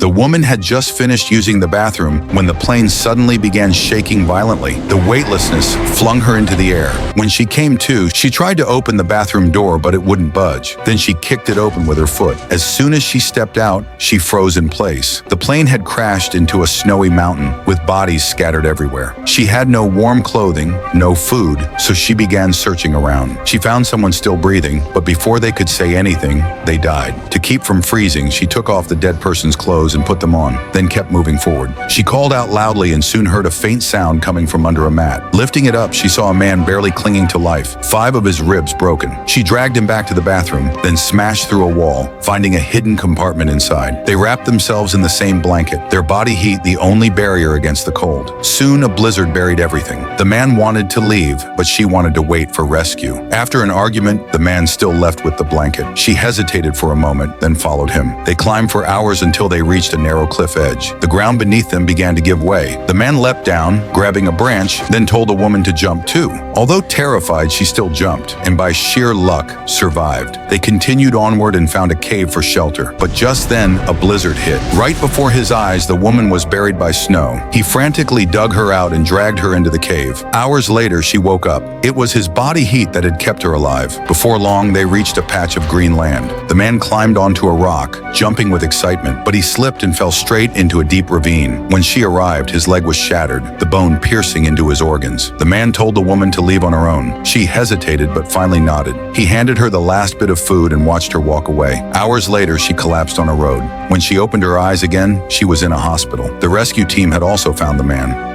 The woman had just finished using the bathroom when the plane suddenly began shaking violently. The weightlessness flung her into the air. When she came to, she tried to open the bathroom door, but it wouldn't budge. Then she kicked it open with her foot. As soon as she stepped out, she froze in place. The plane had crashed into a snowy mountain with bodies scattered everywhere. She had no warm clothing, no food, so she began searching around. She found someone still breathing, but before they could say anything, they died. To keep from freezing, she took off the dead person's clothes and put them on, then kept moving forward. She called out loudly and soon heard a faint sound coming from under a mat. Lifting it up, she saw a man barely clinging to life, 5 of his ribs broken. She dragged him back to the bathroom, then smashed through a wall, finding a hidden compartment inside. They wrapped themselves in the same blanket, their body heat the only barrier against the cold. Soon a blizzard buried everything. The man wanted to leave, but she wanted to wait for rescue. After an argument, the man still left with the blanket. She hesitated for a moment, then followed him. They climbed for hours until they reached a narrow cliff edge. The ground beneath them began to give way. The man leapt down, grabbing a branch, then told the woman to jump too. Although terrified, she still jumped, and by sheer luck, survived. They continued onward and found a cave for shelter. But just then, a blizzard hit. Right before his eyes, the woman was buried by snow. He frantically dug her out and dragged her into the cave. Hours later, she woke up. It was his body heat that had kept her alive. Before long, they reached a patch of green land. The man climbed onto a rock, jumping with excitement, but he slipped and fell straight into a deep ravine. When she arrived, his leg was shattered, the bone piercing into his organs. The man told the woman to leave on her own. She hesitated, but finally nodded. He handed her the last bit of food and watched her walk away. Hours later, she collapsed on a road. When she opened her eyes again, she was in a hospital. The rescue team had also found the man.